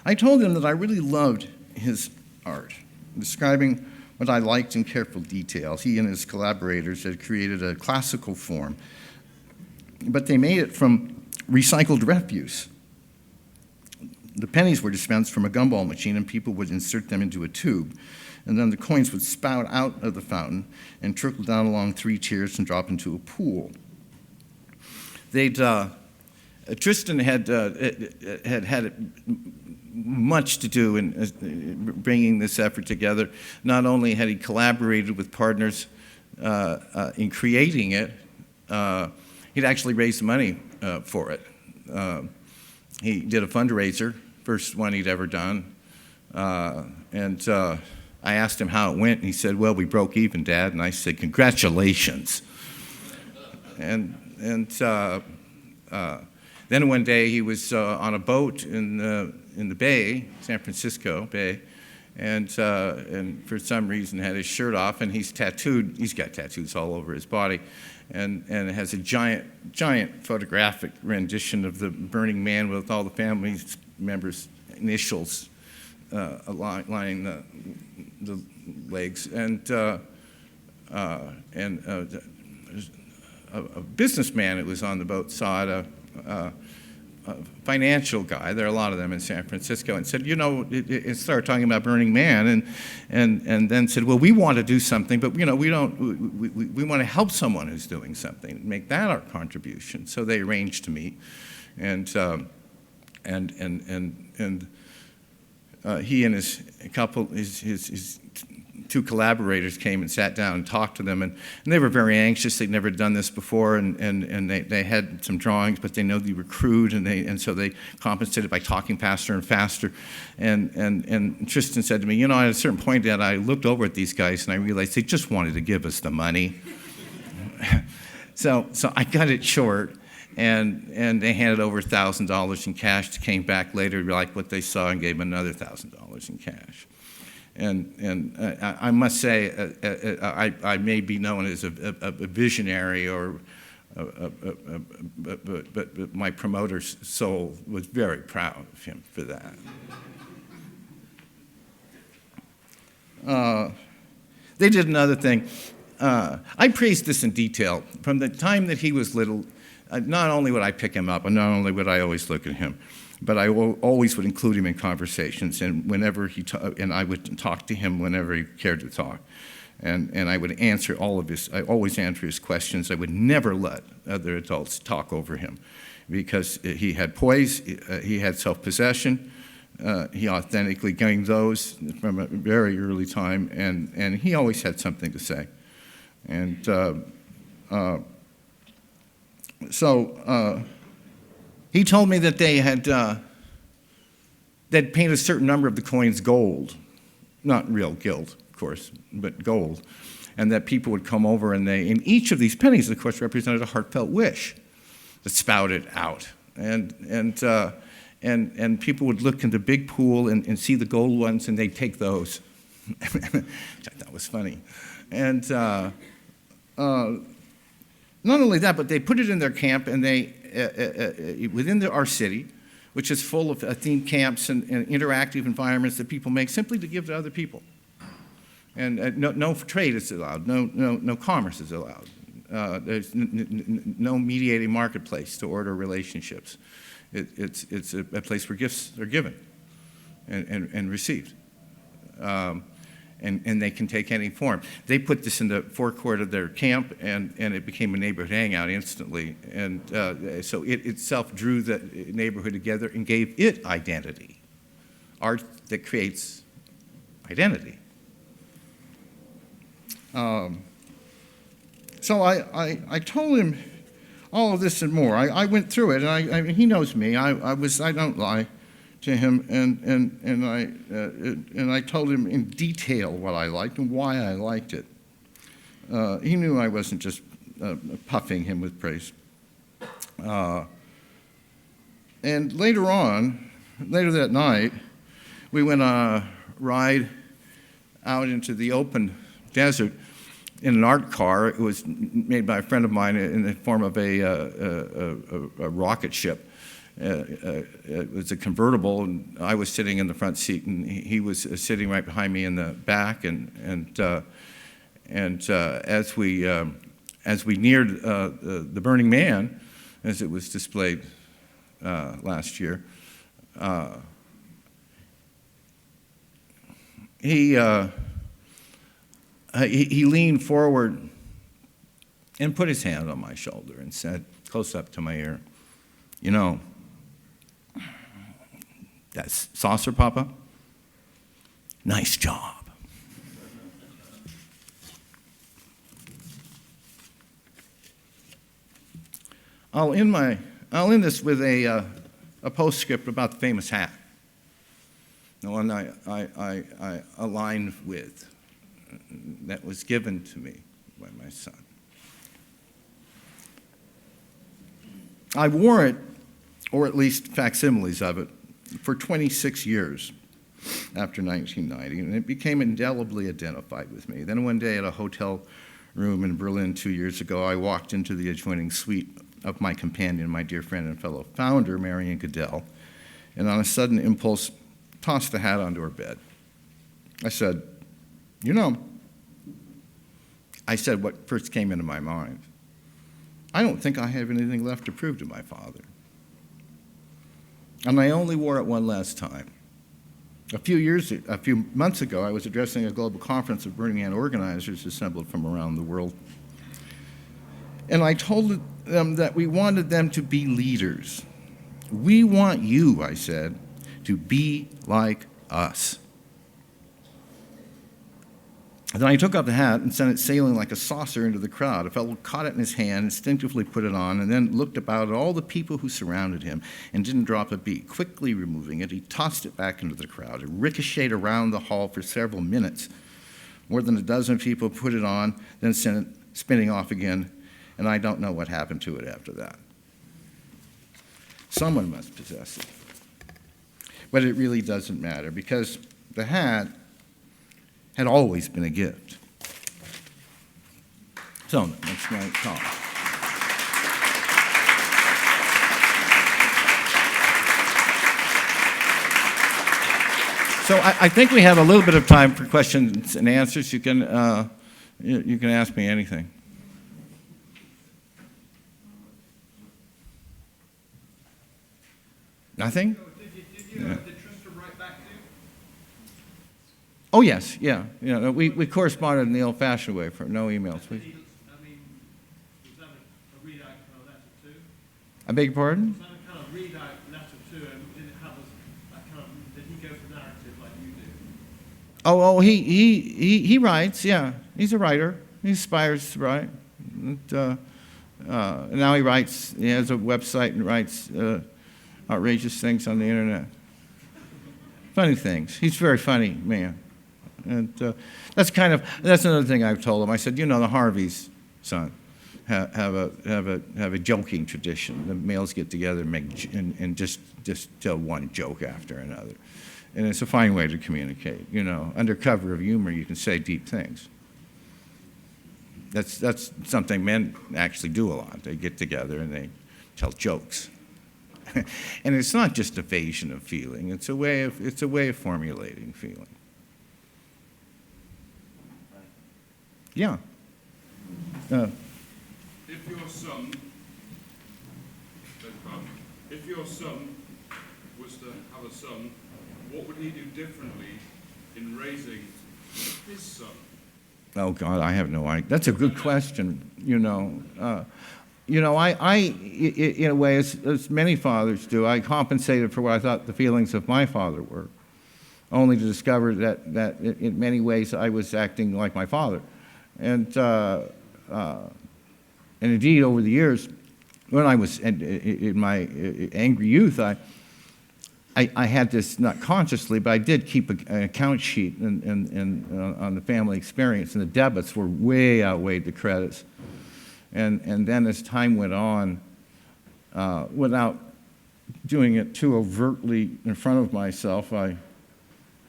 Speaker 3: I told him that I really loved his art, describing what I liked in careful detail. He and his collaborators had created a classical form, but they made it from recycled refuse. The pennies were dispensed from a gumball machine, and people would insert them into a tube, and then the coins would spout out of the fountain and trickle down along 3 tiers and drop into a pool. Tristan had much to do in bringing this effort together. Not only had he collaborated with partners in creating it, he'd actually raised money for it. He did a fundraiser, first one he'd ever done, and I asked him how it went, and he said, "Well, we broke even, Dad." And I said, "Congratulations." Then one day he was on a boat in the bay, San Francisco Bay, and for some reason had his shirt off, and he's tattooed. He's got tattoos all over his body, and it has a giant photographic rendition of the burning man with all the family members' initials lining the legs, and a businessman that was on the boat saw it, a financial guy, there are a lot of them in San Francisco, and said, it started talking about Burning Man, and then said, well, we want to do something, but we want to help someone who's doing something, make that our contribution. So they arranged to meet, and he and his couple, his 2 collaborators came and sat down and talked to them, and they were very anxious. They'd never done this before, and they had some drawings, but they know they were crude, and so they compensated by talking faster and faster. And Tristan said to me, at a certain point, Dad, I looked over at these guys and I realized they just wanted to give us the money. So I cut it short, and they handed over $1,000 in cash. Came back later, liked what they saw, and gave them another $1,000 in cash. And I must say, I may be known as a visionary, but my promoter's soul was very proud of him for that. They did another thing. I praised this in detail. From the time that he was little, not only would I pick him up, and not only would I always look at him, but I always would include him in conversations, and whenever and I would talk to him whenever he cared to talk, and I would answer I always answer his questions. I would never let other adults talk over him, because he had poise, he had self-possession, he authentically gained those from a very early time, and he always had something to say, and he told me that they'd paint a certain number of the coins gold, not real gilt, of course, but gold, and that people would come over, and each of these pennies, of course, represented a heartfelt wish that spouted out, and people would look in the big pool and see the gold ones, and they'd take those, which I thought was funny, and not only that, but they put it in their camp, and they within our city, which is full of themed camps and interactive environments that people make simply to give to other people. And no trade is allowed, no commerce is allowed. There's no mediating marketplace to order relationships. It's a place where gifts are given and received. And they can take any form. They put this in the forecourt of their camp, and it became a neighborhood hangout instantly. And so it itself drew the neighborhood together and gave it identity. art that creates identity. So I told him all of this and more. I went through it, and he knows me. I don't lie to him, and I told him in detail what I liked and why I liked it. He knew I wasn't just puffing him with praise. And later that night, we went on a ride out into the open desert in an art car. It was made by a friend of mine in the form of a rocket ship. It was a convertible, and I was sitting in the front seat, and he was sitting right behind me in the back. And as we neared the Burning Man, as it was displayed last year, he leaned forward and put his hand on my shoulder and said, close up to my ear, "You know, that's saucer, Papa? Nice job." I'll end this with a postscript about the famous hat, the one I aligned with, that was given to me by my son. I wore it, or at least facsimiles of it, for 26 years after 1990, and it became indelibly identified with me. Then one day at a hotel room in Berlin 2 years ago, I walked into the adjoining suite of my companion, my dear friend and fellow founder, Marion Goodell, and on a sudden impulse, tossed the hat onto her bed. I said, "You know," I said what first came into my mind, "I don't think I have anything left to prove to my father." And I only wore it one last time. A few months ago, I was addressing a global conference of Burning Man organizers assembled from around the world. And I told them that we wanted them to be leaders. "We want you," I said, "to be like us." And then I took up the hat and sent it sailing like a saucer into the crowd. A fellow caught it in his hand, instinctively put it on, and then looked about at all the people who surrounded him and didn't drop a beat. Quickly removing it, he tossed it back into the crowd. It ricocheted around the hall for several minutes. More than a dozen people put it on, then sent it spinning off again, and I don't know what happened to it after that. Someone must possess it. But it really doesn't matter, because the hat had always been a gift. So that's my talk. So I think we have a little bit of time for questions and answers. You can ask me anything. Nothing?
Speaker 4: Did you have the trust to write back to?
Speaker 3: Oh, yes, yeah. We corresponded in the old-fashioned way, for no emails.
Speaker 4: Was that a readout kind of letter too?
Speaker 3: I beg your pardon?
Speaker 4: Was that a kind of readout letter too, and did it have that kind of, did he go for narrative like you do?
Speaker 3: Oh, he writes, yeah. He's a writer. He aspires to write. And now he writes, he has a website and writes outrageous things on the internet. Funny things. He's a very funny man. And that's another thing I've told him. I said, the Harveys, son, have a joking tradition. The males get together and just tell one joke after another. And it's a fine way to communicate. Under cover of humor, you can say deep things. That's something men actually do a lot. They get together and they tell jokes. And it's not just evasion of feeling. It's a way of formulating feeling. Yeah.
Speaker 5: If your son was to have a son, what would he do differently in raising his son?
Speaker 3: Oh God, I have no idea. That's a good question. I in a way, as many fathers do, I compensated for what I thought the feelings of my father were. only to discover that in many ways I was acting like my father. And indeed, over the years, when I was in my angry youth, I had this, not consciously, but I did keep an account sheet on the family experience, and the debits were way outweighed the credits. And then as time went on, without doing it too overtly in front of myself, I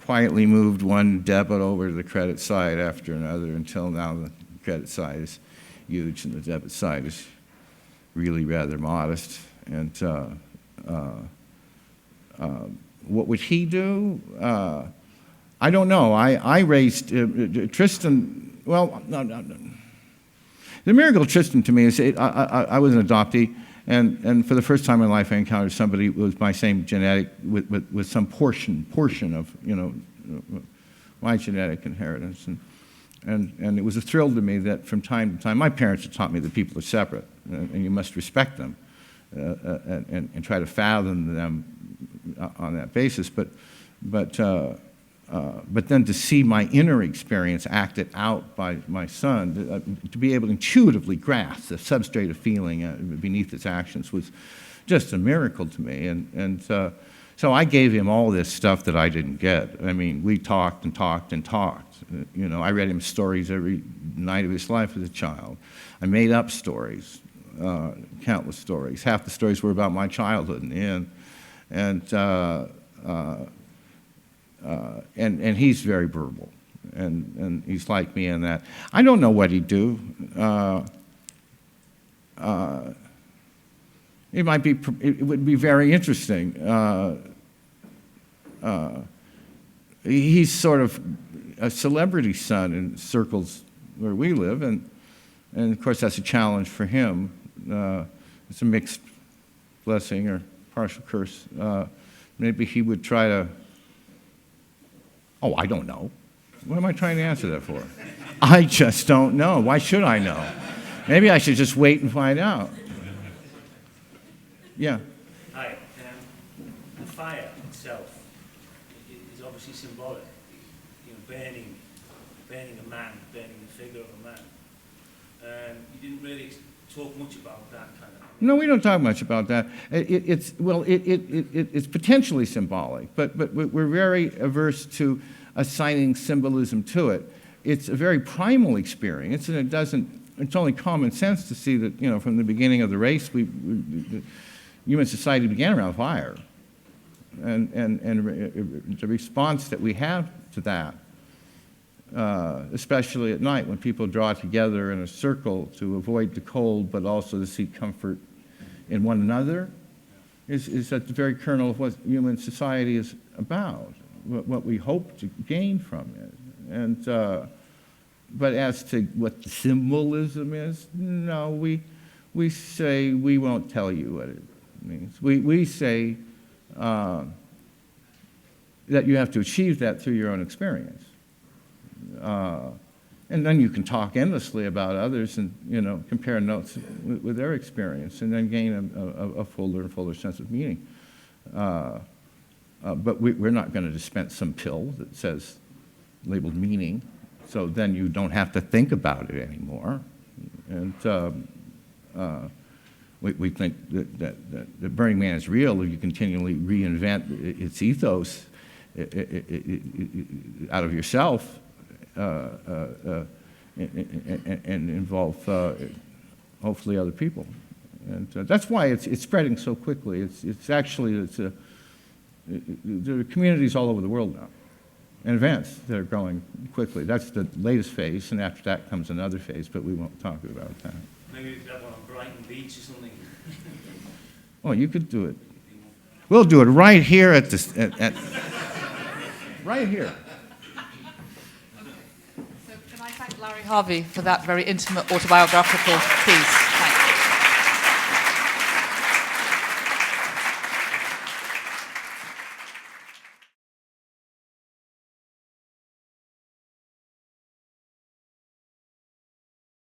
Speaker 3: quietly moved one debit over to the credit side after another until now the credit side is huge and the debit side is really rather modest. And what would he do? I don't know. I raised Tristan, well, no. The miracle of Tristan to me is I was an adoptee, and for the first time in life I encountered somebody who was my same genetic, with some portion of, my genetic inheritance. And it was a thrill to me that from time to time, my parents had taught me that people are separate, and you must respect them and try to fathom them on that basis. But then to see my inner experience acted out by my son, to be able to intuitively grasp the substrate of feeling beneath his actions was just a miracle to me. And so I gave him all this stuff that I didn't get. I mean, we talked and talked and talked. I read him stories every night of his life as a child. I made up stories, countless stories. Half the stories were about my childhood in the end. And he's very verbal, and he's like me in that. I don't know what he'd do. It would be very interesting. He's sort of a celebrity son in circles where we live, and of course that's a challenge for him. It's a mixed blessing or partial curse. Maybe he would try to. Oh, I don't know. What am I trying to answer that for? I just don't know. Why should I know? Maybe I should just wait and find out. Yeah.
Speaker 6: Hi. The fire itself is obviously symbolic. Burning a man, burning the figure of a man. You didn't really talk much about that kind of thing.
Speaker 3: No, we don't talk much about that. It's potentially symbolic, but we're very averse to assigning symbolism to it. It's a very primal experience, and it's only common sense to see that, from the beginning of the race, human society began around fire. And the response that we have to that, especially at night when people draw together in a circle to avoid the cold but also to seek comfort in one another, is at the very kernel of what human society is about, what we hope to gain from it. And but as to what the symbolism is, no, we say we won't tell you what it means. We say that you have to achieve that through your own experience. And then you can talk endlessly about others and, compare notes with their experience and then gain a fuller and fuller sense of meaning. But we're not going to dispense some pill that says, labeled meaning, so then you don't have to think about it anymore. And we think that Burning Man is real if you continually reinvent its ethos out of yourself. And involve hopefully other people, and that's why it's spreading so quickly. There are communities all over the world now, and events that are growing quickly. That's the latest phase, and after that comes another phase, but we won't talk about that.
Speaker 6: Maybe that one on Brighton Beach or something.
Speaker 3: Oh, you could do it. We'll do it right here at right here.
Speaker 1: Can I thank Larry Harvey for that very intimate autobiographical piece?